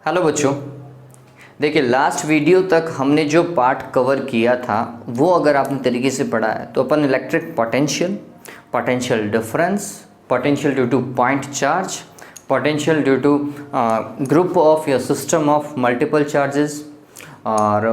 Hello बच्चों, देखिए last video तक हमने जो पार्ट कवर किया था वो अगर आपने तरीके से पढ़ा है तो अपन electric potential, potential difference, potential due to point charge, potential due to group of या सिस्टम ऑफ मल्टीपल चार्जेस और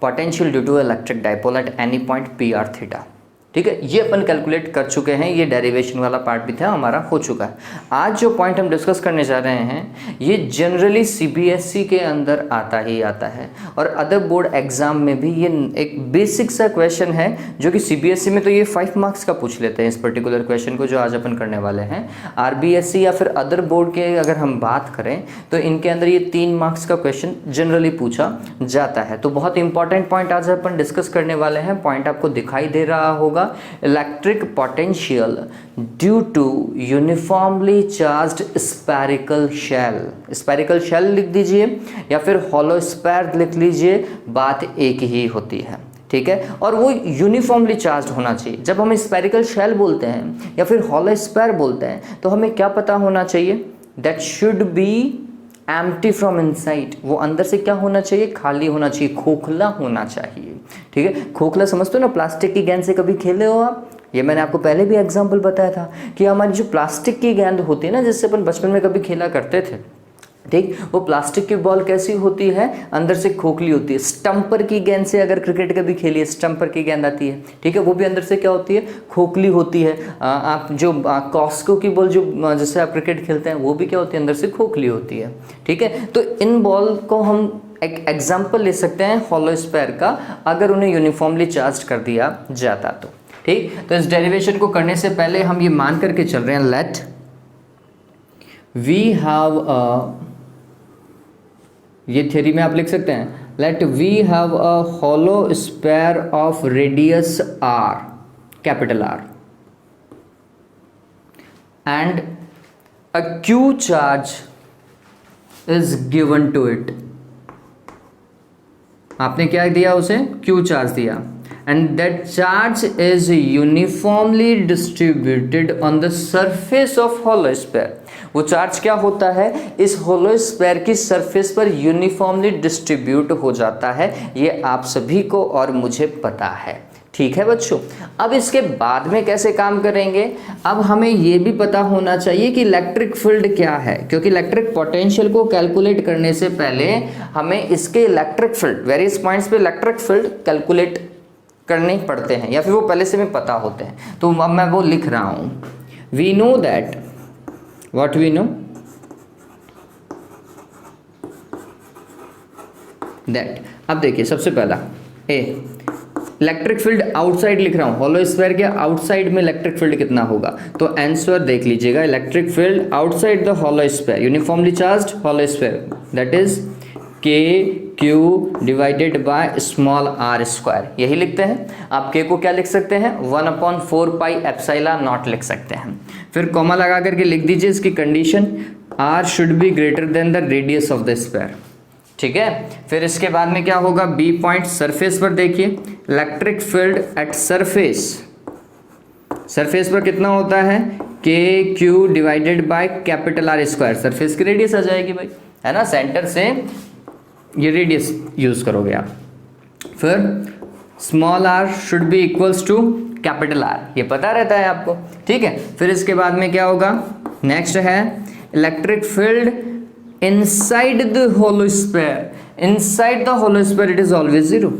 potential due to electric dipole at any point P R theta. ठीक है, ये अपन कैलकुलेट कर चुके हैं, ये डेरिवेशन वाला पार्ट भी था हमारा, हो चुका है। आज जो पॉइंट हम डिस्कस करने जा रहे हैं ये जनरली सीबीएसई के अंदर आता ही आता है और अदर बोर्ड एग्जाम में भी ये एक बेसिक सा क्वेश्चन है जो कि सीबीएसई में तो ये 5 मार्क्स का पूछ लेते हैं। इस पर्टिकुलर क्वेश्चन को जो आज अपन करने वाले हैं, आरबीएसई या फिर अदर बोर्ड के अगर हम बात करें तो इनके अंदर ये 3 मार्क्स का क्वेश्चन जनरली पूछा जाता है। तो बहुत इंपॉर्टेंट पॉइंट आज अपन डिस्कस करने वाले हैं। पॉइंट आपको दिखाई दे रहा होगा, electric potential due to uniformly charged spherical shell. Spherical shell लिख दीजिए या फिर हॉलो स्फेयर लिख लीजिए, बात एक ही होती है। ठीक है, और वो यूनिफॉर्मली चार्ज्ड होना चाहिए। जब हम स्फेरिकल शेल बोलते हैं या फिर हॉलो स्फेयर बोलते हैं तो हमें क्या पता होना चाहिए? That should be empty from inside. वो अंदर से क्या होना चाहिए? खाली होना चाहिए, खोखला होना चाहिए। ठीक है, खोखला समझते हो ना, प्लास्टिक की गेंद से कभी खेले हो आप? ये मैंने आपको पहले भी एग्जांपल बताया था कि हमारी जो प्लास्टिक की गेंद होती है ना, जिससे अपन बचपन में कभी खेला करते थे, ठीक, वो प्लास्टिक की बॉल कैसी होती है? अंदर से खोखली होती है। स्टम्पर की गेंद से अगर क्रिकेट कभी खेलिए, स्टम्पर की गेंद आती है, ठीक है, वो भी अंदर से क्या होती है? खोखली होती है। आप जो कॉस्को की बॉल जो जिससे आप क्रिकेट खेलते हैं वो भी क्या होती है? अंदर से खोखली होती है। ठीक है, तो इन बॉल को हम एक एग्जाम्पल ले सकते हैं हॉलो स्फेयर का, अगर उन्हें यूनिफॉर्मली चार्ज कर दिया जाता तो। ठीक, तो इस डेरिवेशन को करने से पहले हम ये मान करके चल रहे हैं, लेट वी हैव ये थ्योरी में आप लिख सकते हैं, let we have a hollow sphere of radius R, capital R, and a Q charge is given to it. आपने क्या दिया उसे? क्यू चार्ज दिया, and that charge is uniformly distributed on the surface of hollow sphere. वो charge क्या होता है? इस हॉलो स्फेयर की सरफेस पर यूनिफॉर्मली डिस्ट्रीब्यूट हो जाता है। ये आप सभी को और मुझे पता है। ठीक है बच्चों, अब इसके बाद में कैसे काम करेंगे? अब हमें ये भी पता होना चाहिए कि इलेक्ट्रिक फील्ड क्या है, क्योंकि इलेक्ट्रिक पोटेंशियल को कैलकुलेट करने से पहले हमें इसके इलेक्ट्रिक फील्ड, वेरियस पॉइंट्स पे इलेक्ट्रिक फील्ड कैलकुलेट करने पड़ते हैं या फिर वो पहले से में पता होते हैं। तो अब मैं वो लिख रहा हूं, we know that, what we know that. अब देखिए सबसे पहला ए, इलेक्ट्रिक फील्ड आउटसाइड लिख रहा हूं, हॉलो स्फेयर के आउटसाइड में इलेक्ट्रिक फील्ड कितना होगा? तो आंसर देख लीजिएगा, electric field outside the hollow sphere, uniformly charged hollow sphere, that is K Q divided by small R square. यही लिखते हैं। आप के को क्या लिख सकते हैं? 1/4 पाई एप्सिलॉन नॉट लिख सकते हैं। फिर कॉमा लगा करके लिख दीजिए इसकी condition, r should be greater than the radius of the sphere. ठीक है, फिर इसके बाद में क्या होगा? बी पॉइंट, सरफेस पर देखिए, electric field at surface, surface पर कितना होता है? K Q divided by capital are square. Surface की रेडियस आ जाएगी भाई, है ना, सेंटर से ये रेडियस यूज करोगे आप। फिर small r should be equals to capital R, ये पता रहता है आपको। ठीक है, फिर इसके बाद में क्या होगा? नेक्स्ट है electric field inside the hollow sphere, inside the hollow sphere it is always zero.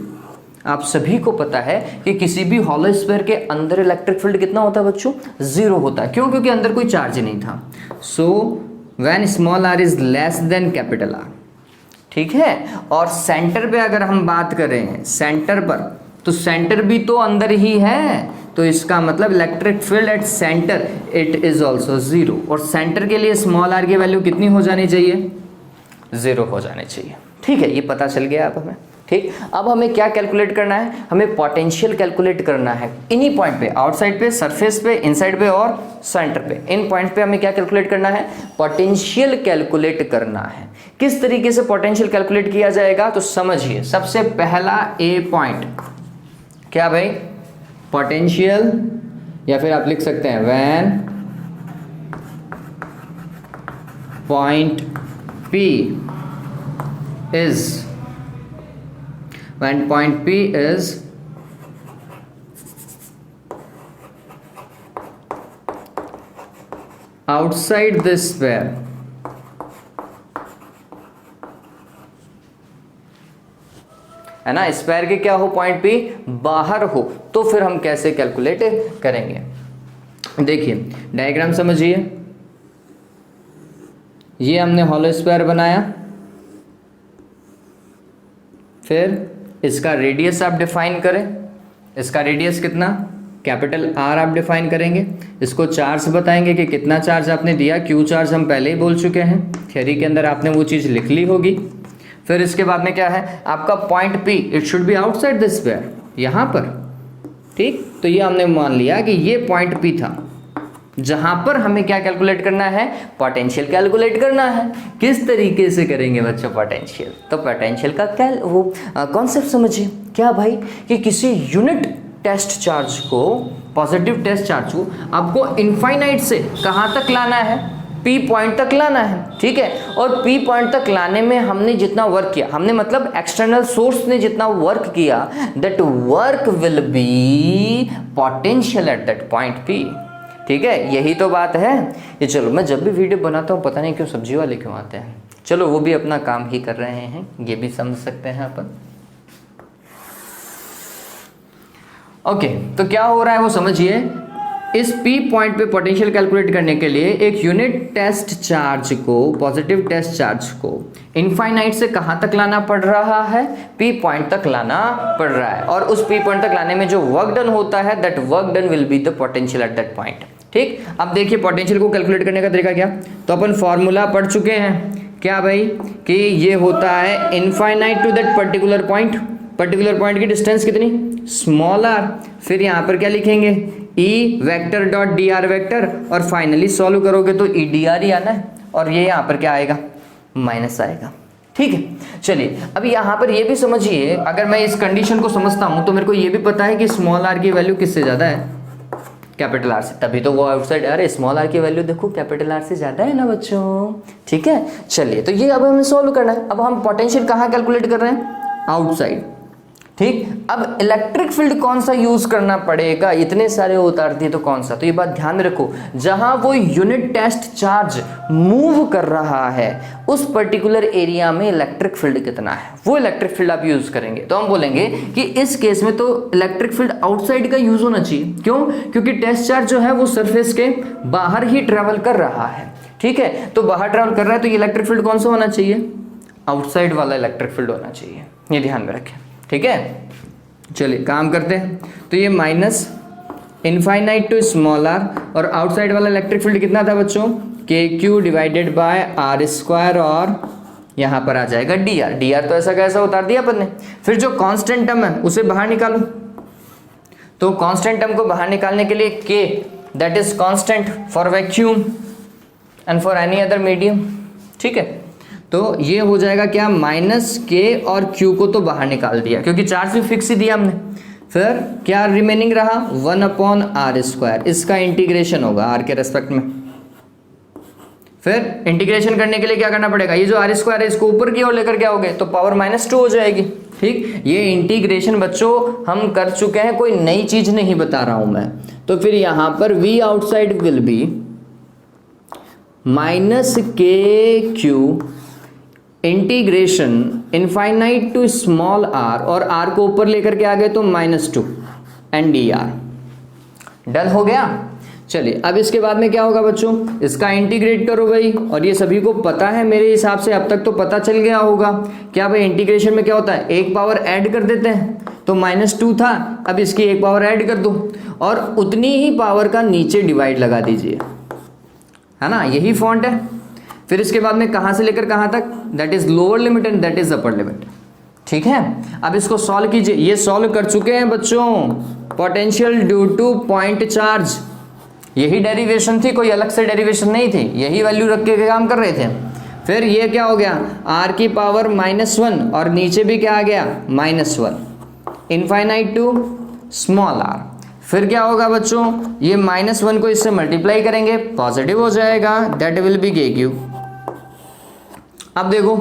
आप सभी को पता है कि किसी भी हॉलो स्फेयर के अंदर इलेक्ट्रिक फील्ड कितना होता है बच्चों? जीरो होता है। क्यों? क्योंकि अंदर कोई चार्ज नहीं था। So when small r is less than capital R. ठीक है, और सेंटर पे अगर हम बात करें, सेंटर पर, तो सेंटर भी तो अंदर ही है, तो इसका मतलब electric field at centre it is also zero. और सेंटर के लिए स्मॉल आर की वैल्यू कितनी हो जानी चाहिए? जीरो हो जानी चाहिए। ठीक है, ये पता चल गया अब हमें। ठीक, अब हमें क्या कैलकुलेट करना है? हमें पोटेंशियल कैलकुलेट करना है इन्हीं पॉइंट पे, आउटसाइड पे, सरफेस पे, इनसाइड पे और सेंटर पे। इन पॉइंट पे हमें क्या कैलकुलेट करना है? पोटेंशियल कैलकुलेट करना है। किस तरीके से पोटेंशियल कैलकुलेट किया जाएगा? तो समझिए, सबसे पहला ए पॉइंट क्या भाई? पोटेंशियल, या फिर आप लिख सकते हैं when point P is when point P is outside this sphere, है ना, स्क्वायर के क्या हो, पॉइंट P बाहर हो, तो फिर हम कैसे कैलकुलेट करेंगे। देखिए डायग्राम समझिए, ये हमने हॉलो स्क्वायर बनाया, फिर इसका रेडियस आप डिफाइन करें, इसका रेडियस कितना, कैपिटल R आप डिफाइन करेंगे, इसको चार्ज बताएंगे कि कितना चार्ज आपने दिया, क्यू चार्ज हम पहले ही बोल चुके हैं, थ्योरी के अंदर आपने वो चीज़ लिख ली होगी। फिर इसके बाद में क्या है, आपका point P it should be outside this square, यहाँ पर, ठीक। तो ये हमने मान लिया कि ये पॉइंट P था, जहां पर हमें क्या कैलकुलेट करना है, पोटेंशियल कैलकुलेट करना है। किस तरीके से करेंगे बच्चों पोटेंशियल, तो पोटेंशियल का वो कॉन्सेप्ट समझिए, क्या भाई, कि किसी यूनिट टेस्ट चार्ज को, पॉजिटिव टेस्ट चार्ज को आपको इनफाइनाइट से कहाँ तक लाना है, P पॉइंट तक लाना है, ठीक है। और P पॉइंट तक लाने में हमने जितना वर्क किया, हमने मतलब एक्सटर्नल सोर्स ने जितना वर्क किया, that work will be potential at that point P, ठीक है। यही तो बात है। ये चलो, मैं जब भी वीडियो बनाता हूँ पता नहीं क्यों सब्जी वाले क्यों आते हैं, चलो वो भी अपना काम ही कर रहे हैं, ये भी समझ सकते हैं अपन। ओके, तो क्या हो रहा है वो समझिए। इस P पॉइंट पे पोटेंशियल कैलकुलेट करने के लिए एक यूनिट टेस्ट चार्ज को, पॉजिटिव टेस्ट चार्ज को इनफाइनाइट से कहाँ तक लाना पड़ रहा है, P पॉइंट तक लाना पड़ रहा है। और उस P पॉइंट तक लाने में जो वर्क डन होता है, that work done will be the potential at that point, ठीक। अब देखिए पोटेंशियल को कैलकुलेट करने का तरीका क्या, तो अपन फॉर्मूला पढ़ चुके हैं, क्या भाई, कि ये होता है infinite to that particular point, particular point की डिस्टेंस कितनी, स्मॉल r, फिर यहाँ पर क्या लिखेंगे, E vector dot D R vector, और फाइनली सॉल्व करोगे तो ई डी आर ही आना है, और ये यहाँ पर क्या आएगा, माइनस आएगा, ठीक है। चलिए अब यहाँ पर ये भी समझिए, अगर मैं इस कंडीशन को समझता हूँ तो मेरे को ये भी पता है कि स्मॉल r की वैल्यू किससे ज़्यादा है, कैपिटल R से, तभी तो वो आउटसाइड आ रहा है। स्मॉल r की वैल्यू देखो कैपिटल R से ज़्यादा है ना बच्चों, ठीक है। चलिए तो ये अब हमें सॉल्व करना है। अब हम पोटेंशियल कहाँ कैलकुलेट कर रहे हैं, आउटसाइड, ठीक। अब इलेक्ट्रिक फील्ड कौन सा यूज करना पड़ेगा, इतने सारे उतार दिए तो कौन सा, तो ये बात ध्यान रखो, जहां वो यूनिट टेस्ट चार्ज मूव कर रहा है उस पर्टिकुलर एरिया में इलेक्ट्रिक फील्ड कितना है, वो इलेक्ट्रिक फील्ड आप यूज करेंगे। तो हम बोलेंगे कि इस केस में तो इलेक्ट्रिक फील्ड आउटसाइड का यूज होना चाहिए, क्यों, क्योंकि टेस्ट चार्ज जो है वो सरफेस के बाहर ही ट्रेवल कर रहा है, ठीक है। तो बाहर ट्रेवल कर रहा है तो ये इलेक्ट्रिक फील्ड कौन सा होना चाहिए, आउटसाइड वाला इलेक्ट्रिक फील्ड होना चाहिए, ये ध्यान में रखें, ठीक है। चलिए काम करते हैं, तो ये minus infinite to small r, और आउटसाइड वाला इलेक्ट्रिक फील्ड कितना था बच्चों, KQ divided by R square, और यहाँ पर आ जाएगा dr तो ऐसा कैसा उतार दिया अपन ने। फिर जो कांस्टेंट टर्म है उसे बाहर निकालो, तो कांस्टेंट टर्म को बाहर निकालने के लिए K that is constant for vacuum and for any other medium, ठीक है। तो ये हो जाएगा क्या, माइनस K और Q को तो बाहर निकाल दिया क्योंकि चार्ज भी फिक्स ही दिया हमने। फिर क्या रिमेनिंग रहा, 1/r स्क्वायर, इसका इंटीग्रेशन होगा r के रेस्पेक्ट में। फिर इंटीग्रेशन करने के लिए क्या करना पड़ेगा, ये जो r स्क्वायर है इसको ऊपर की ओर लेकर क्या हो गए, तो पावर -2 हो जाएगी, ठीक। ये इंटीग्रेशन बच्चों हम कर चुके हैं, कोई नई चीज नहीं बता रहा हूं मैं। तो फिर यहां पर V outside will be -KQ integration infinite to small r, और r को ऊपर लेकर के आ गए तो -2 एंड dr, डन हो गया। चलिए अब इसके बाद में क्या होगा बच्चों, इसका इंटीग्रेट करो भाई, और ये सभी को पता है मेरे हिसाब से, अब तक तो पता चल गया होगा। क्या भाई, इंटीग्रेशन में क्या होता है, एक पावर ऐड कर देते हैं, तो -2 था, अब इसकी एक पावर ऐड कर दो, और उतनी ही पावर का नीचे डिवाइड लगा दीजिए, है ना, यही फॉन्ट है। फिर इसके बाद में कहाँ से लेकर कहाँ तक, that is lower limit and that is upper limit, ठीक है। अब इसको सॉल्व कीजिए, ये सॉल्व कर चुके हैं बच्चों, potential due to point charge, यही डेरिवेशन थी, कोई अलग से डेरिवेशन नहीं थी, यही वैल्यू रख के काम कर रहे थे। फिर ये क्या हो गया, r की पावर -1, और नीचे भी क्या आ गया, -1 इनफाइनाइट टू स्मॉल r। फिर क्या होगा बच्चों, ये -1 को इससे मल्टीप्लाई करेंगे, पॉजिटिव हो जाएगा, दैट विल बी KQ। अब देखो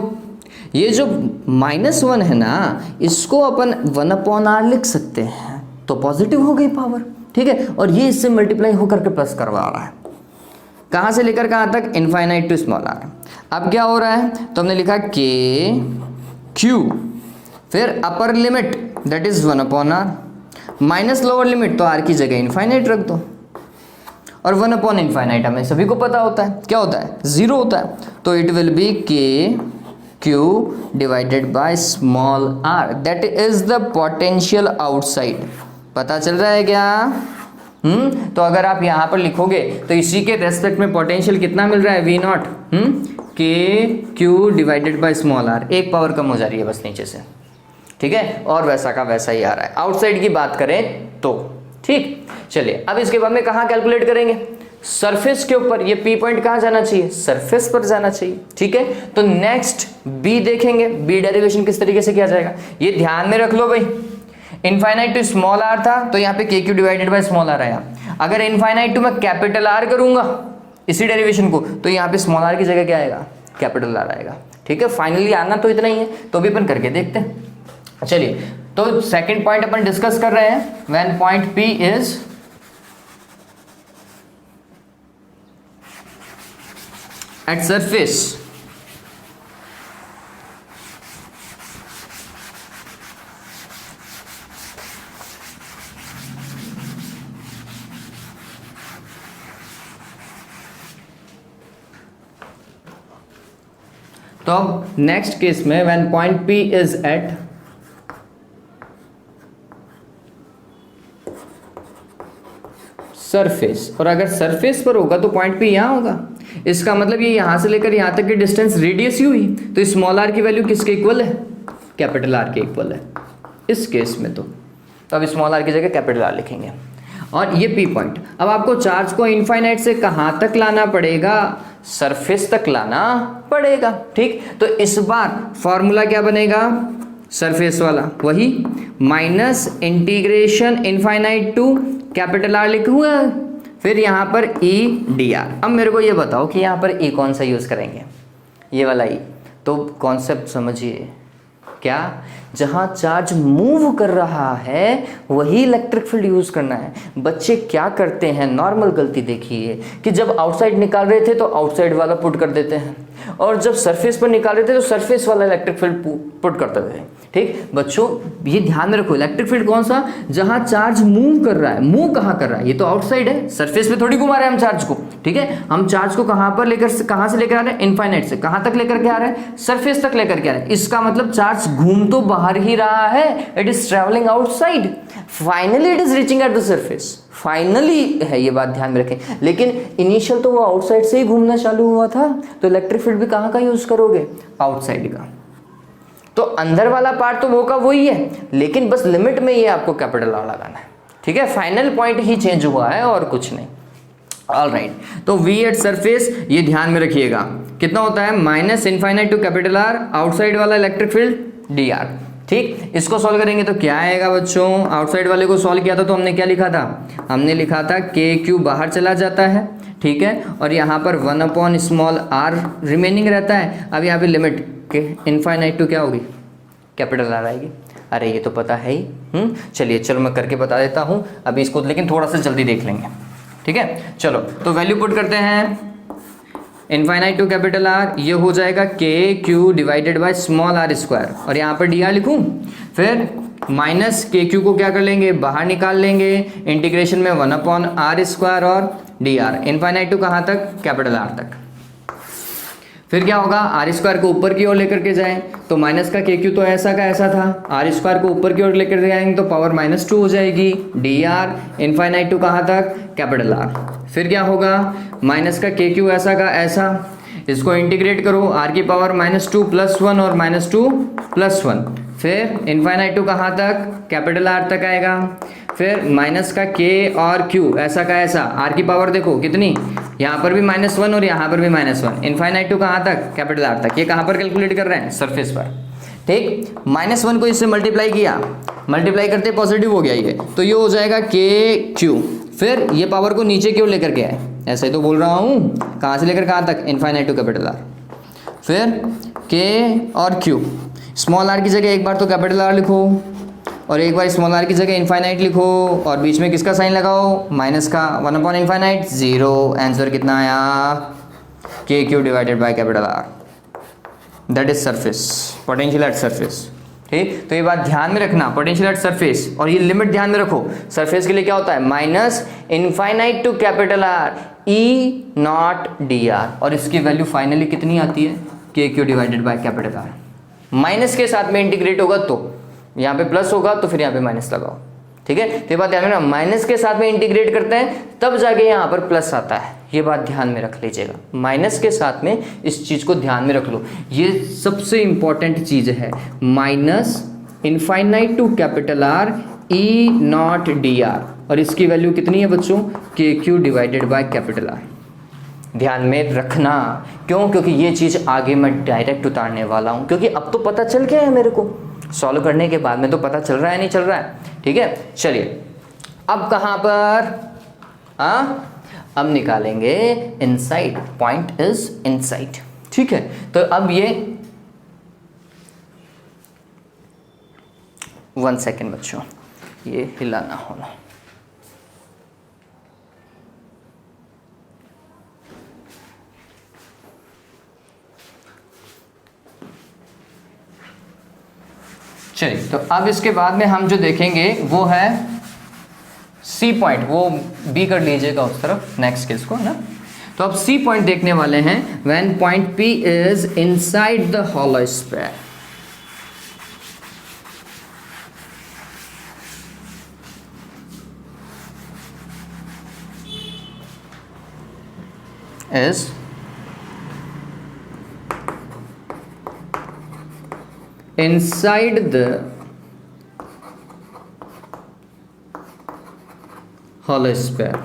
ये जो -1 है ना, इसको अपन 1/r लिख सकते हैं, तो पॉजिटिव हो गई पावर, ठीक है। और ये इससे मल्टीप्लाई होकर के प्लस करवा रहा है, कहाँ से लेकर कहाँ तक, इनफाइनाइट टू स्मॉल r। अब क्या हो रहा है, तो हमने लिखा k q, फिर upper limit that is 1/r minus lower limit, तो r की जगह इनफाइनाइट रख दो, और 1/∞ हमें सभी को पता होता है क्या होता है, 0 होता है, तो it will B k q divided by small r, that is the potential outside. पता चल रहा है क्या? तो अगर आप यहाँ पर लिखोगे तो इसी के रेस्पेक्ट में पोटेंशियल कितना मिल रहा है, V0 k q divided by small r, एक पावर कम हो जा रही है बस नीचे से, ठीक है, और वैसा का वैसा ही आ रहा है। आउटसाइड की बात करें तो, ठीक। चलिए अब इसके बाद में कहाँ कैलकुलेट करेंगे, सरफेस के ऊपर। ये P पॉइंट कहाँ जाना चाहिए, सरफेस पर जाना चाहिए, ठीक है। तो नेक्स्ट B देखेंगे, B डेरिवेशन किस तरीके से किया जाएगा, ये ध्यान में रख लो भाई। इनफाइनाइट टू स्मॉल r था, तो यहाँ पे k q divided by small r आया। अगर इनफाइनाइट टू मैं कैपिटल R करूंगा इसी डेरिवेशन को, तो यहाँ पे स्मॉल r की जगह क्या आएगा, कैपिटल R आएगा, ठीक है। फाइनली आना तो इतना ही है, तो भी अपन करके देखते हैं। चलिए, तो सेकंड पॉइंट अपन डिस्कस कर रहे हैं, when point P is at surface तो अब नेक्स्ट केस में when point P is at surface, और अगर सरफेस पर होगा तो पॉइंट P यहाँ होगा। इसका मतलब ये यहाँ से लेकर यहाँ तक की डिस्टेंस रेडियस ही हुई, तो स्मॉल r की वैल्यू किसके इक्वल है, कैपिटल R के इक्वल है इस केस में। तो अब स्मॉल r की जगह कैपिटल R लिखेंगे। और ये P पॉइंट, अब आपको चार्ज को इनफाइनाइट से कहाँ तक लाना पड़ेगा, सरफेस तक लाना पड़ेगा, ठीक। तो इस बार फॉर्मूला क्या बनेगा, सरफेस वाला वही, minus integration infinite to capital R लिखूंगा, फिर यहाँ पर E dr। अब मेरे को ये बताओ कि यहाँ पर E कौन सा यूज़ करेंगे, ये वाला E। तो कॉन्सेप्ट समझिए, क्या, जहाँ चार्ज मूव कर रहा है वही इलेक्ट्रिक फील्ड यूज़ करना है। बच्चे क्या करते हैं, नॉर्मल गलती देखिए कि जब आउटसाइड निकाल रहे थे तो आउटसाइड वाला पुट कर देते हैं, और जब सरफेस पर निकाल रहे थे तो सरफेस वाला इलेक्ट्रिक फील्ड पुट करते थे, ठीक। बच्चों ये ध्यान में रखो, इलेक्ट्रिक फील्ड कौन सा, जहाँ चार्ज मूव कर रहा है। मूव कहाँ कर रहा है, ये तो आउटसाइड है, सरफेस पे थोड़ी घुमा रहे हैं हम चार्ज को, ठीक है। हम चार्ज को कहाँ पर लेकर, कहाँ से लेकर आ रहे हैं, इनफाइनाइट से कहाँ तक लेकर के आ रहे हैं, सरफेस तक लेकर के आ रहे हैं। इसका मतलब चार्ज घूम तो बाहर ही रहा है, it is travelling outside, finally it is reaching at the surface, finally है, ये बात ध्यान में रखें। लेकिन इनिशियल तो वो आउटसाइड से ही घूमना चालू हुआ था, तो इलेक्ट्रिक फील्ड भी कहाँ का यूज करोगे, आउटसाइड का। तो अंदर वाला पार्ट तो वो का वही है, लेकिन बस लिमिट में ये आपको कैपिटल R लगाना है, ठीक है। फाइनल पॉइंट ही चेंज हुआ है और कुछ नहीं। ऑल राइट, तो V एट सरफेस ये ध्यान में रखिएगा कितना होता है, minus infinite to capital R, outside वाला इलेक्ट्रिक फील्ड dr, ठीक। इसको सॉल्व करेंगे तो क्या आएगा बच्चों, आउटसाइड वाले को सॉल्व किया था तो हमने क्या लिखा था, हमने लिखा था k q बाहर चला जाता है, ठीक है, और यहाँ पर 1/r रिमेनिंग रहता है। अब यहाँ पे लिमिट के इनफाइनाइट टू क्या होगी, कैपिटल R आएगी। अरे ये तो पता है ही, चलिए चलो मैं करके बता देता हूँ अभी इसको, लेकिन थोड़ा सा जल्दी देख लेंगे, ठीक है। चलो तो वैल्यू पुट करते हैं, इनफाइनाइट टू कैपिटल R, ये हो जाएगा k q divided by small r square, और यहाँ पर dr लिखूँ, फिर माइनस के क्यू को क्या कर लेंगे, बाहर निकाल लेंगे, इंटीग्रेशन में 1/r स्क्वायर और dr, इनफाइनाइट टू कहाँ तक, कैपिटल R तक। फिर क्या होगा, आर स्क्वायर को ऊपर की ओर लेकर के जाएं तो माइनस का के क्यू तो ऐसा का ऐसा था, आर स्क्वायर को ऊपर की ओर लेकर जाएंगे तो पावर -2 हो जाएगी, dr इनफाइनाइट टू कहाँ तक, कैपिटल R। फिर क्या होगा, माइनस का के क्यू ऐसा का ऐसा, इसको इंटीग्रेट करो, r की पावर -2 + 1 और -2 + 1, फिर इनफाइनाइट टू कहाँ तक, कैपिटल R तक आएगा। फिर माइनस का k और q ऐसा का ऐसा, r की पावर देखो कितनी, यहाँ पर भी -1 और यहाँ पर भी -1, इनफाइनाइट टू कहाँ तक, कैपिटल R तक। ये कहाँ पर कैलकुलेट कर रहे हैं, सरफेस पर, ठीक। -1 को इससे मल्टीप्लाई किया, मल्टीप्लाई करते पॉजिटिव हो गया ये, तो ये हो जाएगा k q। फिर ये पावर को नीचे क्यों लेकर के आए, ऐसे ही तो बोल रहा हूँ, कहाँ से लेकर कहाँ तक, इनफाइनाइट टू कैपिटल R। फिर के और क्यू। स्मॉल आर की जगह एक बार तो कैपिटल आर लिखो और एक बार स्मॉल आर की जगह इनफाइनाइट लिखो और बीच में किसका साइन लगाओ, माइनस का, 1 अपॉन इनफाइनाइट 0। आंसर कितना आया, के Q divided by capital are, that is surface, potential at surface. ठीक, तो ये बात ध्यान में रखना, पोटेंशियल एट सरफेस, और ये लिमिट ध्यान में रखो, सरफेस के लिए क्या होता है, minus infinite to capital R E not D R, और इसकी वैल्यू फाइनली कितनी आती है, K Q divided by capital R. Minus के साथ में इंटीग्रेट होगा तो यहाँ पे प्लस होगा तो फिर यहाँ पे माइनस लगाओ, ठीक है। तो ये बात ध्यान में रखना, माइनस के साथ में इंटीग्रेट करते हैं तब जाके यहाँ पर प्लस आता है, ये बात ध्यान में रख लीजिएगा। माइनस के साथ में इस चीज को ध्यान में रख लो, ये सबसे इंपॉर्टेंट चीज है। Minus infinite to capital R E not D R, और इसकी वैल्यू कितनी है बच्चों, K Q divided by capital R. ध्यान में रखना, क्यों, क्योंकि ये चीज आगे मैं डायरेक्ट उतारने वाला हूं, क्योंकि अब तो पता चल गया है मेरे को, सॉल्व करने के बाद में तो पता चल रहा है नहीं चल रहा है, ठीक है। चलिए अब कहां पर, अब निकालेंगे इनसाइड, पॉइंट इज इनसाइड, ठीक है। तो अब ये 1 सेकेंड बच्चों, ये हिलाना होना, चलिए। तो अब इसके बाद में हम जो देखेंगे वो है सी पॉइंट, वो बी कर लीजिएगा उस तरफ नेक्स्ट केस को, है ना। तो अब सी पॉइंट देखने वाले हैं, when point P is inside the hollow sphere, is inside the hollow sphere।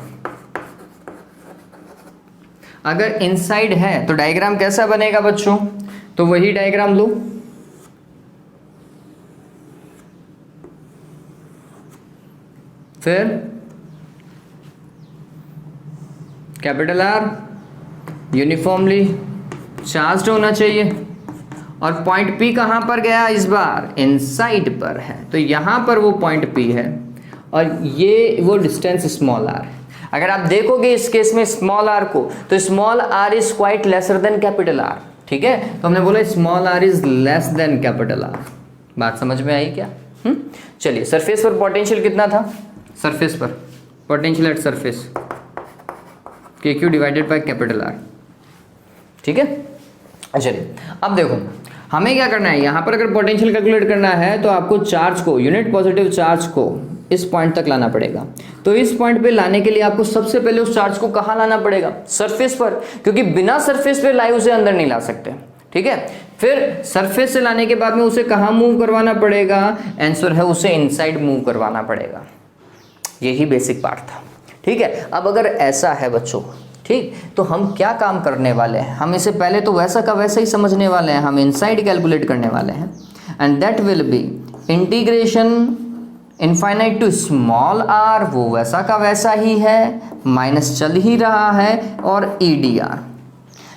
अगर इनसाइड है तो डायग्राम कैसा बनेगा बच्चों, तो वही डायग्राम लो, फिर कैपिटल आर यूनिफॉर्मली चार्ज्ड होना चाहिए, और पॉइंट पी कहां पर गया, इस बार इनसाइड पर है, तो यहां पर वो पॉइंट पी है और ये वो डिस्टेंस स्मॉल आर है। अगर आप देखोगे इस केस में स्मॉल आर को, तो small r is quite lesser than capital R, ठीक है। तो हमने बोला small r is less than capital R, बात समझ में आई क्या। चलिए, सरफेस पर पोटेंशियल कितना था, सरफेस पर पोटेंशियल एट सरफेस के Q divided by capital R, ठीक है। चलिए अब देखो हमें क्या करना है, यहां पर अगर पोटेंशियल कैलकुलेट करना है तो आपको चार्ज को, यूनिट पॉजिटिव चार्ज को इस पॉइंट तक लाना पड़ेगा। तो इस पॉइंट पे लाने के लिए आपको सबसे पहले उस चार्ज को कहां लाना पड़ेगा, सरफेस पर, क्योंकि बिना सरफेस पे लाए उसे अंदर नहीं ला सकते, ठीक है। फिर सरफेस से लाने के बाद में उसे कहां मूव करवाना पड़ेगा, आंसर है उसे इनसाइड मूव करवाना पड़ेगा। यही बेसिक पार्ट था, ठीक है। अब अगर ऐसा है बच्चों, ठीक, तो हम क्या काम करने वाले हैं, हम इसे पहले तो वैसा का वैसा ही समझने वाले हैं, हम इनसाइड कैलकुलेट करने वाले हैं, and that will be integration infinite to small r, वो वैसा का वैसा ही है, माइनस चल ही रहा है, और ई डी आर।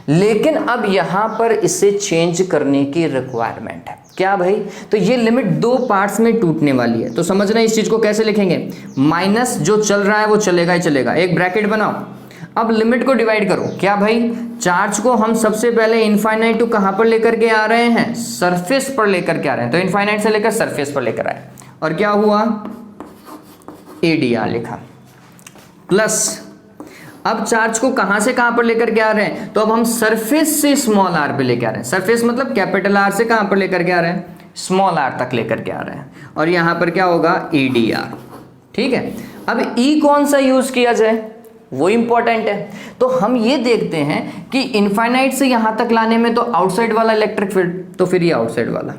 लेकिन अब यहां पर इसे चेंज करने की रिक्वायरमेंट है, क्या भाई, तो ये लिमिट दो पार्ट्स में टूटने वाली है। तो समझना इस चीज को कैसे लिखेंगे, माइनस जो चल रहा है वो चलेगा ही चलेगा, एक ब्रैकेट बनाओ, अब लिमिट को डिवाइड करो, क्या भाई, चार्ज को हम सबसे पहले इनफाइनाइट टू कहां पर लेकर के आ रहे हैं, सरफेस पर लेकर के आ रहे हैं, तो इनफाइनाइट से लेकर सरफेस पर लेकर आए, और क्या हुआ, एडीआर लिखा, प्लस अब चार्ज को कहां से कहां पर लेकर के आ रहे हैं, तो अब हम सरफेस से स्मॉल आर पे लेकर आ रहे हैं, सरफेस मतलब कैपिटल आर से कहां पर लेकर के आ रहे हैं, स्मॉल आर तक लेकर के आ रहे हैं, और यहां पर क्या होगा, ईडीआर, ठीक है। अब ई कौन सा यूज किया जाए, वो इंपॉर्टेंट है। तो हम ये देखते हैं कि इनफाइनाइट से यहां तक लाने में तो आउटसाइड वाला इलेक्ट्रिक फील्ड, तो फिर ये आउटसाइड वाला,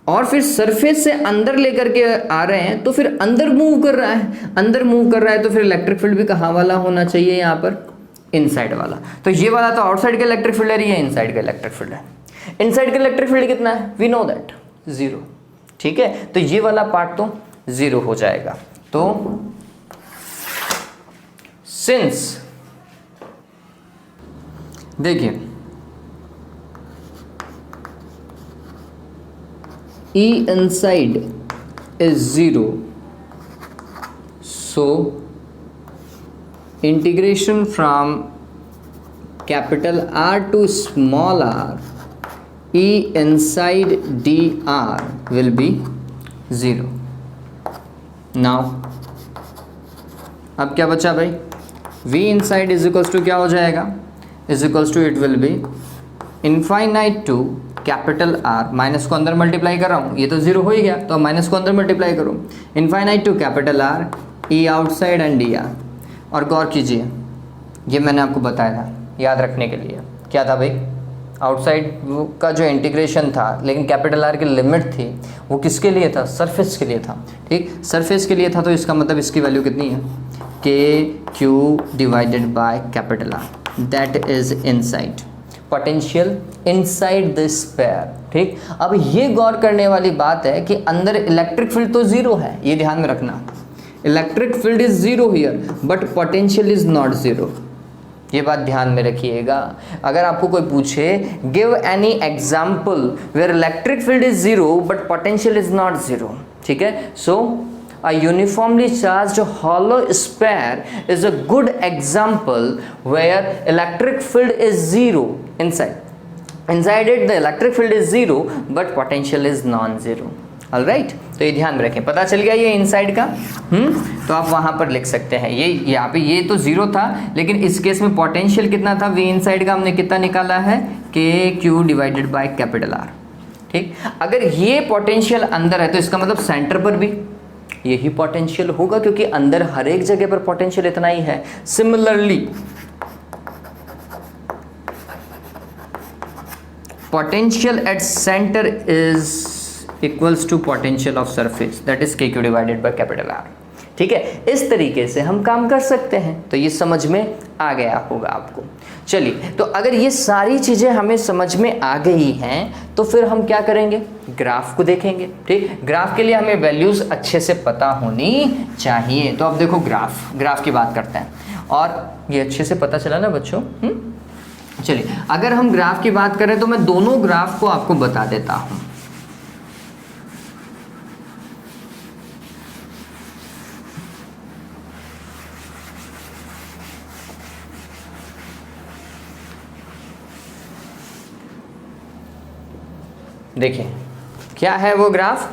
और फिर सरफेस से अंदर लेकर के आ रहे हैं तो फिर अंदर मूव कर रहा है, अंदर मूव कर रहा है, तो फिर इलेक्ट्रिक फील्ड भी कहाँ वाला होना चाहिए, यहाँ पर इनसाइड वाला। तो ये वाला तो आउटसाइड का इलेक्ट्रिक फील्ड है, ये इनसाइड का इलेक्ट्रिक फील्ड है। इनसाइड का इलेक्ट्रिक फील्ड कितना है, वी नो दैट, 0, ठीक है। तो ये वाला पार्ट तो 0 हो जाएगा। तो सिंस देखिए E inside is 0, so integration from capital R to small r, E inside dr will be 0. Now अब क्या बचा भाई, V inside is equals to क्या हो जाएगा, is equals to it will be infinite to capital R, minus को अंदर multiply कर रहा हूँ, ये तो 0 हो ही गया, तो अब माइनस को अंदर मल्टीप्लाई करूँ, infinite to capital R E outside and dr. और गौर कीजिए, ये मैंने आपको बताया था याद रखने के लिए, क्या था भाई, आउटसाइड का जो इंटीग्रेशन था, लेकिन कैपिटल R की लिमिट थी, वो किसके लिए था, सरफेस के लिए था, ठीक, सरफेस के लिए था, तो इसका मतलब इसकी वैल्यू कितनी है, KQ divided by capital R, that is inside potential inside the sphere, ठीक। अब ये गौर करने वाली बात है कि अंदर इलेक्ट्रिक फील्ड तो 0 है, ये ध्यान में रखना, electric field is 0 here but potential is not 0, ये बात ध्यान में रखिएगा। अगर आपको कोई पूछे give any example where electric field is 0 but potential is not 0, ठीक है, so a uniformly charged hollow sphere is a good example where electric field is 0 inside it, the electric field is 0 but potential is non-zero. All right, तो ये ध्यान में रखें, पता चल गया ये इनसाइड का, तो आप वहाँ पर लिख सकते हैं, ये यहाँ पे ये तो 0 था, लेकिन इस केस में पोटेंशियल कितना था, V इनसाइड का हमने कितना निकाला है, KQ divided by capital R, ठीक। अगर ये पोटेंशियल अंदर है तो इसका मतलब सेंटर पर भी यही पोटेंशियल होगा, क्योंकि अंदर हर एक जगह पर पोटेंशियल इतना ही है। Similarly potential at centre is equals to potential of surface, that is KQ divided by capital R, ठीक है। इस तरीके से हम काम कर सकते हैं, तो ये समझ में आ गया होगा आपको। चलिए, तो अगर ये सारी चीज़ें हमें समझ में आ गई हैं तो फिर हम क्या करेंगे, ग्राफ को देखेंगे, ठीक। ग्राफ के लिए हमें वैल्यूज़ अच्छे से पता होनी चाहिए, तो अब देखो ग्राफ की बात करते हैं, और ये अच्छे से पता चला ना बच्चों। चलिए, अगर हम ग्राफ की बात करें तो मैं दोनों ग्राफ को आपको बता देता हूँ। देखिए क्या है वो ग्राफ,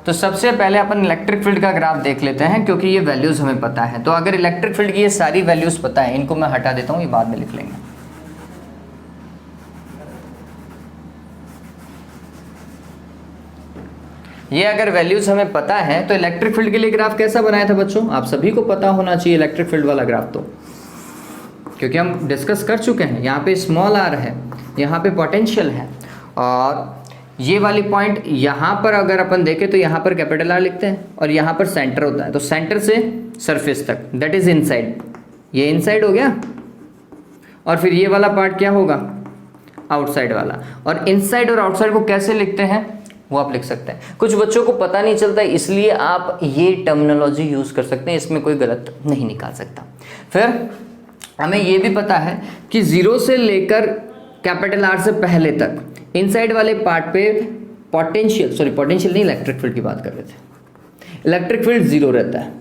तो सबसे पहले अपन इलेक्ट्रिक फील्ड का ग्राफ देख लेते हैं, क्योंकि ये वैल्यूज हमें पता है। तो अगर इलेक्ट्रिक फील्ड की ये सारी वैल्यूज पता है, इनको मैं हटा देता हूं, ये बाद में लिख लेंगे। ये अगर वैल्यूज हमें पता है तो इलेक्ट्रिक फील्ड के लिए ग्राफ कैसा बनाया था बच्चों, आप सभी को पता होना चाहिए इलेक्ट्रिक फील्ड वाला ग्राफ, तो क्योंकि हम डिस्कस कर चुके हैं। यहाँ पे स्मॉल r है, यहाँ पे पोटेंशियल है, और ये वाली पॉइंट यहाँ पर अगर अपन देखें तो यहाँ पर कैपिटल R लिखते हैं, और यहाँ पर सेंटर होता है, तो सेंटर से सरफेस तक दैट इज इनसाइड, ये इनसाइड हो गया, और फिर ये वाला पार्ट क्या होगा, आउटसाइड वाला। और इनसाइड और आउटसाइड को कैसे लिखते हैं वो आप लिख सकते हैं। कुछ बच्चों को पता नहीं चलता, इसलिए आप ये टर्मिनोलॉजी यूज कर सकते हैं, इसमें कोई गलत नहीं निकाल सकता। फिर हमें ये भी पता है कि 0 से लेकर कैपिटल R से पहले तक इनसाइड वाले पार्ट पे पोटेंशियल नहीं, इलेक्ट्रिक फील्ड की बात कर रहे थे, इलेक्ट्रिक फील्ड 0 रहता है,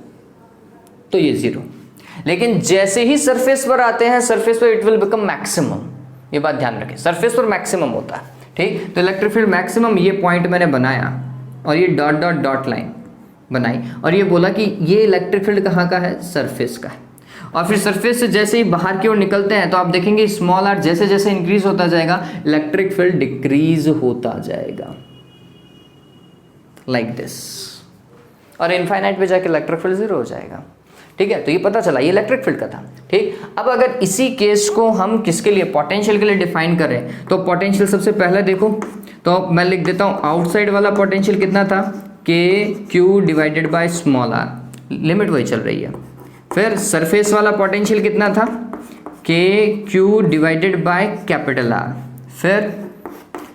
तो ये 0। लेकिन जैसे ही सरफेस पर आते हैं, सरफेस पर इट विल बिकम मैक्सिमम, ये बात ध्यान रखें, सरफेस पर मैक्सिमम होता है, ठीक। तो इलेक्ट्रिक फील्ड मैक्सिमम, ये पॉइंट मैंने बनाया और ये डॉट डॉट डॉट लाइन बनाई, और ये बोला कि ये इलेक्ट्रिक फील्ड कहाँ का है, सरफेस का है। और फिर सरफेस से जैसे ही बाहर की ओर निकलते हैं तो आप देखेंगे स्मॉल r जैसे जैसे इंक्रीज होता जाएगा, इलेक्ट्रिक फील्ड डिक्रीज होता जाएगा, लाइक दिस, और इनफाइनाइट पे जाके इलेक्ट्रिक फील्ड 0 हो जाएगा, ठीक है। तो ये पता चला, ये इलेक्ट्रिक फील्ड का था, ठीक। अब अगर इसी केस को हम किसके लिए, पोटेंशियल के लिए डिफाइन करें, तो पोटेंशियल सबसे पहले देखो, तो मैं लिख देता हूँ आउटसाइड वाला पोटेंशियल कितना था, KQ divided by small r, limit वही चल रही है। फिर सरफेस वाला पोटेंशियल कितना था, KQ divided by capital R। फिर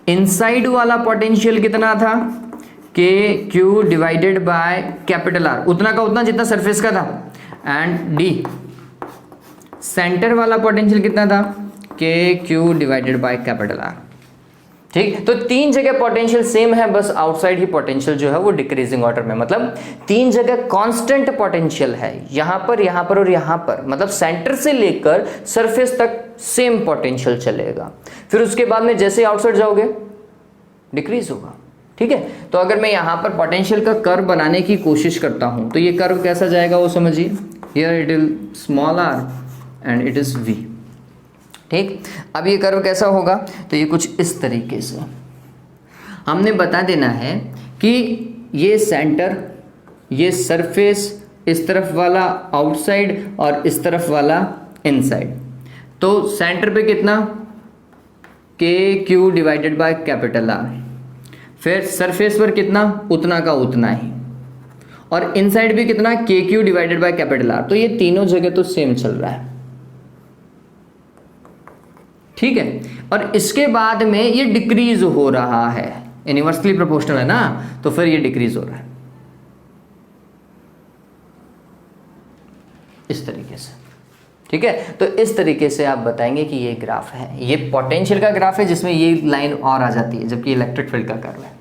इनसाइड वाला पोटेंशियल कितना था, KQ divided by capital R, उतना का उतना जितना सरफेस का था। एंड D सेंटर वाला पोटेंशियल कितना था, KQ divided by capital R, ठीक। तो तीन जगह पोटेंशियल सेम है, बस आउटसाइड ही पोटेंशियल जो है वो डिक्रीजिंग ऑर्डर में, मतलब तीन जगह कांस्टेंट पोटेंशियल है, यहां पर और यहां पर, मतलब सेंटर से लेकर सरफेस तक सेम पोटेंशियल चलेगा। फिर उसके बाद में जैसे आउटसाइड जाओगे डिक्रीज होगा। ठीक है, तो अगर मैं यहां पर पोटेंशियल का कर्व बनाने की कोशिश करता हूं तो ये कर्व कैसा जाएगा वो समझिए। Here it is small r and it is V. ठीक, अब ये कर्व कैसा होगा, तो ये कुछ इस तरीके से हमने बता देना है कि ये सेंटर, ये सरफेस, इस तरफ वाला आउटसाइड और इस तरफ वाला इनसाइड। तो सेंटर पे कितना के Q divided by capital are, फिर सरफेस पर कितना उतना का उतना ही, और इनसाइड भी कितना के Q divided by capital are. तो ये तीनों जगह तो सेम चल रहा है। ठीक है, और इसके बाद में ये डिक्रीज हो रहा है, इनवर्सली प्रोपोर्शनल है ना, तो फिर ये डिक्रीज हो रहा है इस तरीके से। ठीक है, तो इस तरीके से आप बताएंगे कि ये ग्राफ है, ये पोटेंशियल का ग्राफ है जिसमें ये लाइन और आ जाती है, जबकि इलेक्ट्रिक फील्ड का कर्व है।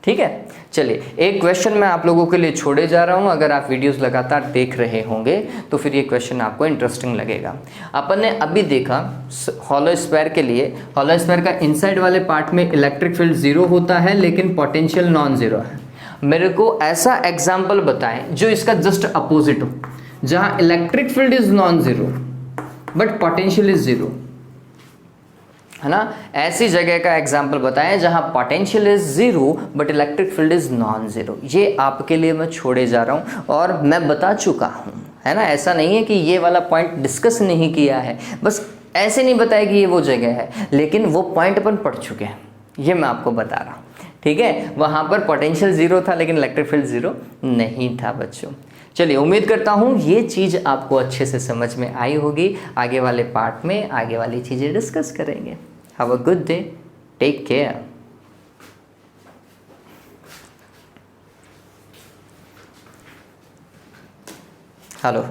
ठीक है, चलिए एक क्वेश्चन मैं आप लोगों के लिए छोड़े जा रहा हूं। अगर आप वीडियोस लगातार देख रहे होंगे तो फिर ये क्वेश्चन आपको इंटरेस्टिंग लगेगा। अपन ने अभी देखा हॉलो स्फीयर के लिए, हॉलो स्फीयर का इनसाइड वाले पार्ट में इलेक्ट्रिक फील्ड जीरो होता है लेकिन पोटेंशियल नॉन जीरो है। मेरे को ऐसा एग्जाम्पल बताएं जो इसका जस्ट अपोजिट हो, जहां electric field is non zero but potential is zero, है ना। ऐसी जगह का एग्जाम्पल बताएं जहां potential is zero but electric field is non zero. ये आपके लिए मैं छोड़े जा रहा हूं और मैं बता चुका हूं, है ना। ऐसा नहीं है कि ये वाला पॉइंट डिस्कस नहीं किया है, बस ऐसे नहीं बताया कि ये वो जगह है, लेकिन वो पॉइंट अपन पढ़ चुके हैं, ये मैं आपको बता रहा हूँ। ठीक है, वहां पर पोटेंशियल जीरो था लेकिन इलेक्ट्रिक फील्ड जीरो नहीं था बच्चों। चलिए, उम्मीद करता हूँ ये चीज़ आपको अच्छे से समझ में आई होगी। आगे वाले पार्ट में आगे वाली चीज़ें डिस्कस करेंगे। Have a good day. Take care. Hello.